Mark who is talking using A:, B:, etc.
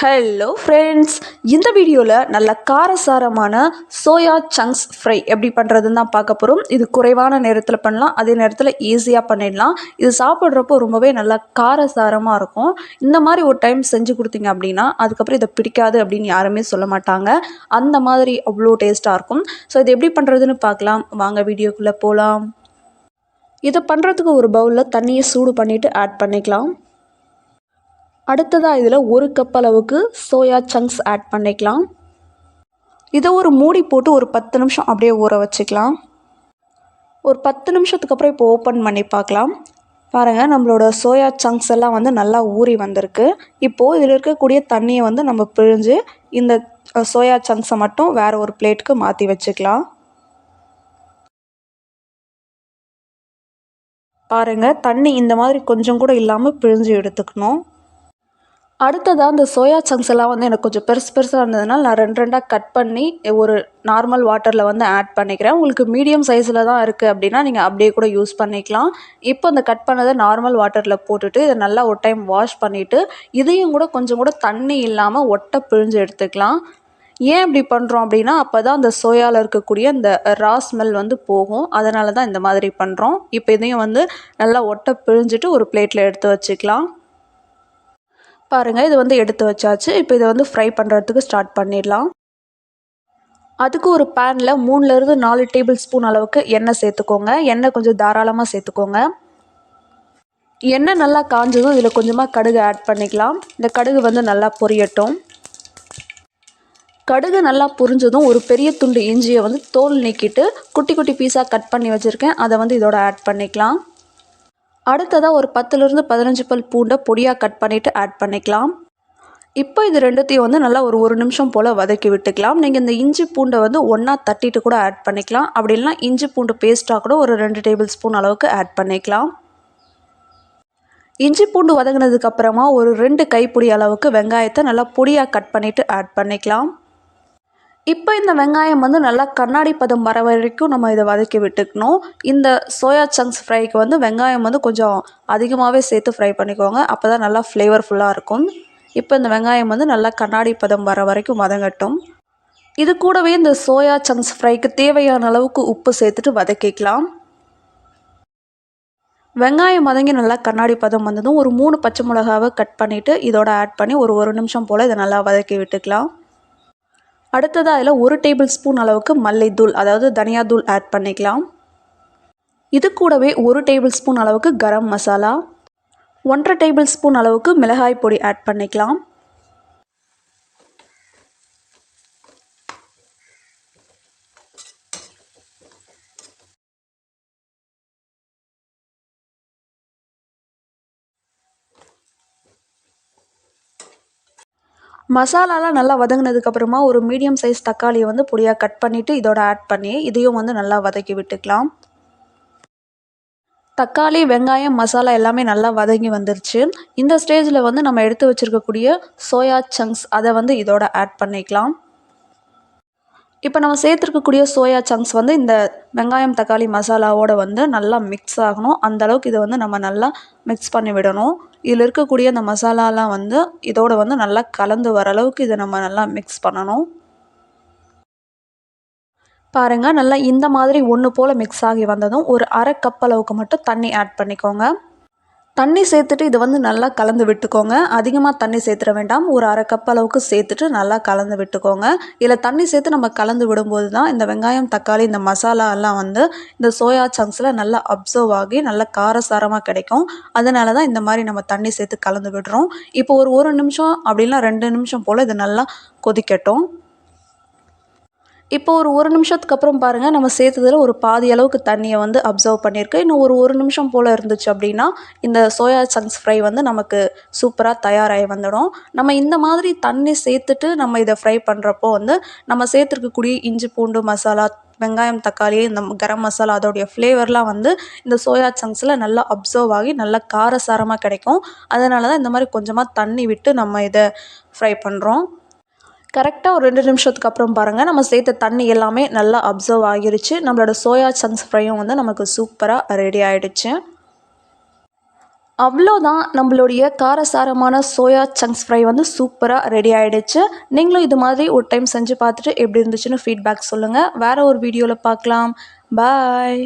A: Hello friends, இந்த வீடியோவில் நல்ல காரசாரமான சோயா சங்க்ஸ் ஃப்ரை எப்படி பண்ணுறதுன்னு தான் பார்க்க போகிறோம். இது குறைவான நேரத்தில் பண்ணலாம், அதே நேரத்தில் ஈஸியாக பண்ணிடலாம். இது சாப்பிட்றப்போ ரொம்பவே நல்லா காரசாரமாக இருக்கும். இந்த மாதிரி ஒரு டைம் செஞ்சு கொடுத்தீங்க அப்படின்னா அதுக்கப்புறம் இதை பிடிக்காது அப்படின்னு யாருமே சொல்ல மாட்டாங்க. அந்த மாதிரி அவ்வளோ டேஸ்ட்டாக இருக்கும். ஸோ இது எப்படி பண்ணுறதுன்னு பார்க்கலாம் வாங்க, வீடியோக்குள்ளே போகலாம். இதை பண்ணுறதுக்கு ஒரு பவுலில் தண்ணியை சூடு பண்ணிவிட்டு ஆட் பண்ணிக்கலாம். அடுத்ததாக இதில் 1 கப் அளவுக்கு சோயா சங்க்ஸ் ஆட் பண்ணிக்கலாம். இதை ஒரு மூடி போட்டு ஒரு 10 நிமிஷம் அப்படியே ஊற வச்சுக்கலாம். ஒரு 10 நிமிஷத்துக்கு அப்புறம் இப்போ ஓப்பன் பண்ணி பார்க்கலாம். பாருங்கள், நம்மளோட சோயா சங்க்ஸ் எல்லாம் நல்லா ஊறி வந்திருக்கு. இப்போது இதில் இருக்கக்கூடிய தண்ணியை நம்ம பிழிஞ்சு இந்த சோயா சங்க்ஸை மட்டும் வேறு ஒரு பிளேட்டுக்கு மாற்றி வச்சுக்கலாம். பாருங்கள், தண்ணி இந்த மாதிரி கொஞ்சம் கூட இல்லாமல் பிழிஞ்சு எடுத்துக்கணும். அடுத்ததாக இந்த சோயா சங்க்ஸ் எல்லாம் எனக்கு கொஞ்சம் பெருசாக இருந்ததுனால நான் 2 கட் பண்ணி ஒரு நார்மல் வாட்டரில் ஆட் பண்ணிக்கிறேன். உங்களுக்கு மீடியம் சைஸில் தான் இருக்குது அப்படின்னா நீங்கள் அப்படியே கூட யூஸ் பண்ணிக்கலாம். இப்போ இந்த கட் பண்ணதை நார்மல் வாட்டரில் போட்டுட்டு இதை நல்லா ஒரு டைம் வாஷ் பண்ணிவிட்டு இதையும் கூட கொஞ்சம் கூட தண்ணி இல்லாமல் ஒட்டை பிழிஞ்சு எடுத்துக்கலாம். ஏன் இப்படி பண்ணுறோம் அப்படின்னா அப்போ தான் அந்த சோயாவில் இருக்கக்கூடிய அந்த ரா ஸ்மெல் போகும். அதனால தான் இந்த மாதிரி பண்ணுறோம். இப்போ இதையும் நல்லா ஒட்டை பிழிஞ்சிட்டு ஒரு பிளேட்டில் எடுத்து வச்சுக்கலாம். பாருங்கள், இது எடுத்து வச்சாச்சு. இப்போ இதை ஃப்ரை பண்ணுறதுக்கு ஸ்டார்ட் பண்ணிடலாம். அதுக்கு ஒரு பேனில் 3லேருந்து 4 டேபிள் ஸ்பூன் அளவுக்கு எண்ணெய் சேர்த்துக்கோங்க. எண்ணெய் கொஞ்சம் தாராளமாக சேர்த்துக்கோங்க. எண்ணெய் நல்லா காஞ்சதும் இதில் கொஞ்சமாக கடுகு ஆட் பண்ணிக்கலாம். இந்த கடுகு நல்லா பொரியட்டும். கடுகு நல்லா பொரிஞ்சதும் ஒரு பெரிய துண்டு இஞ்சியை தோல் நீக்கிட்டு குட்டி குட்டி பீஸாக கட் பண்ணி வச்சுருக்கேன். அதை இதோட ஆட் பண்ணிக்கலாம். அடுத்ததாக ஒரு 10லேருந்து 15 பல் பூண்டை பொடியாக கட் பண்ணிவிட்டு ஆட் பண்ணிக்கலாம். இப்போ இது ரெண்டுத்தையும் நல்லா ஒரு நிமிஷம் போல் வதக்கி விட்டுக்கலாம். நீங்கள் இந்த இஞ்சி பூண்டை ஒன்றா தட்டிட்டு கூட ஆட் பண்ணிக்கலாம். அப்படி இல்லைனா இஞ்சி பூண்டு பேஸ்ட்டாக கூட ஒரு 2 டேபிள் ஸ்பூன் அளவுக்கு ஆட் பண்ணிக்கலாம். இஞ்சி பூண்டு வதங்கினதுக்கப்புறமா ஒரு 2 கைப்பிடி அளவுக்கு வெங்காயத்தை நல்லா பொடியாக கட் பண்ணிவிட்டு ஆட் பண்ணிக்கலாம். இப்போ இந்த வெங்காயம் நல்லா கண்ணாடி பதம் வர வரைக்கும் நம்ம இதை வதக்கி விட்டுக்கணும். இந்த சோயா சங்க்ஸ் ஃப்ரைக்கு வெங்காயம் கொஞ்சம் அதிகமாகவே சேர்த்து ஃப்ரை பண்ணிக்கோங்க. அப்போ தான் நல்லா ஃப்ளேவர்ஃபுல்லாக இருக்கும். இப்போ இந்த வெங்காயம் நல்லா கண்ணாடி பதம் வர வரைக்கும் வதங்கட்டும். இது கூடவே இந்த சோயா சங்க்ஸ் ஃப்ரைக்கு தேவையான அளவுக்கு உப்பு சேர்த்துட்டு வதக்கிக்கலாம். வெங்காயம் வதங்கி நல்லா கண்ணாடி பதம் வந்ததும் ஒரு 3 பச்சை மிளகாவை கட் பண்ணிவிட்டு இதோட ஆட் பண்ணி ஒரு நிமிஷம் போல் இதை நல்லா வதக்கி விட்டுக்கலாம். அடுத்ததாக அதில் 1 டேபிள் ஸ்பூன் அளவுக்கு மல்லித்தூள், அதாவது தனியாத்தூள் ஆட் பண்ணிக்கலாம். இது கூடவே 1 டேபிள் ஸ்பூன் அளவுக்கு கரம் மசாலா, 1.5 டேபிள் ஸ்பூன் அளவுக்கு மிளகாய் பொடி ஆட் பண்ணிக்கலாம். மசாலாலாம் நல்லா வதங்கினதுக்கப்புறமா ஒரு மீடியம் சைஸ் தக்காளியை பொடியாக கட் பண்ணிவிட்டு இதோட ஆட் பண்ணி இதையும் நல்லா வதக்கி விட்டுக்கலாம். தக்காளி, வெங்காயம், மசாலா எல்லாமே நல்லா வதங்கி வந்துருச்சு. இந்த ஸ்டேஜில் நம்ம எடுத்து வச்சுருக்கக்கூடிய சோயா சங்க்ஸ் அதை இதோட ஆட் பண்ணிக்கலாம். இப்போ நம்ம சேர்த்துருக்கக்கூடிய சோயா சங்க்ஸ் இந்த வெங்காயம், தக்காளி, மசாலாவோடு நல்லா மிக்ஸ் ஆகணும். அந்தளவுக்கு இதை நம்ம நல்லா மிக்ஸ் பண்ணி விடணும். இதில் இருக்கக்கூடிய அந்த மசாலாலாம் இதோட நல்லா கலந்து வர அளவுக்கு இதை நம்ம நல்லா மிக்ஸ் பண்ணணும். பாருங்கள், நல்லா இந்த மாதிரி ஒன்று போல் மிக்ஸ் ஆகி வந்ததும் ஒரு 1/2 கப் அளவுக்கு மட்டும் தண்ணி ஆட் பண்ணிக்கோங்க. தண்ணி சேர்த்துட்டு இது நல்லா கலந்து விட்டுக்கோங்க. அதிகமாக தண்ணி சேர்த்துட வேண்டாம். ஒரு 1/2 கப் அளவுக்கு சேர்த்துட்டு நல்லா கலந்து விட்டுக்கோங்க. இதில் தண்ணி சேர்த்து நம்ம கலந்து விடும்போது தான் இந்த வெங்காயம், தக்காளி, இந்த மசாலா எல்லாம் இந்த சோயா சங்க்ஸில் நல்லா அப்சர்வ் ஆகி நல்லா காரசாரமாக கிடைக்கும். அதனால தான் இந்த மாதிரி நம்ம தண்ணி சேர்த்து கலந்து விடுறோம். இப்போ ஒரு நிமிஷம் அப்படின்னா 2 நிமிஷம் போல் இது நல்லா கொதிக்கட்டும். இப்போ ஒரு நிமிஷத்துக்கு அப்புறம் பாருங்கள், நம்ம சேர்த்ததில் ஒரு பாதி அளவுக்கு தண்ணியை அப்சர்வ் பண்ணியிருக்கு. இன்னும் ஒரு நிமிஷம் போல் இருந்துச்சு அப்படின்னா இந்த சோயா சங்க்ஸ் ஃப்ரை நமக்கு சூப்பராக தயாராகி வந்துடும். நம்ம இந்த மாதிரி தண்ணி சேர்த்துட்டு நம்ம இதை ஃப்ரை பண்ணுறப்போ நம்ம சேர்த்துருக்கக்கூடிய இஞ்சி பூண்டு மசாலா, வெங்காயம், தக்காளி, இந்த கரம் மசாலா அதோடைய ஃப்ளேவர்லாம் இந்த சோயா சங்க்ஸில் நல்லா அப்சர்வ் ஆகி நல்லா காரசாரமாக கிடைக்கும். அதனால தான் இந்த மாதிரி கொஞ்சமாக தண்ணி விட்டு நம்ம இதை ஃப்ரை பண்ணுறோம். கரெக்டாக ஒரு 2 நிமிஷத்துக்கு அப்புறம் பாருங்கள், நம்ம சேர்த்த தண்ணி எல்லாமே நல்லா அப்சர்வ் ஆகிருச்சு. நம்மளோட சோயா சங்க்ஸ் ஃப்ரையும் நமக்கு சூப்பராக ரெடி ஆகிடுச்சு. அவ்வளோதான், நம்மளுடைய காரசாரமான சோயா சங்க்ஸ் ஃப்ரை வந்து சூப்பராக ரெடி ஆகிடுச்சு. நீங்களும் இது மாதிரி ஒரு டைம் செஞ்சு பார்த்துட்டு எப்படி இருந்துச்சுன்னு ஃபீட்பேக் சொல்லுங்கள். வேறு ஒரு வீடியோவில் பார்க்கலாம். பாய்.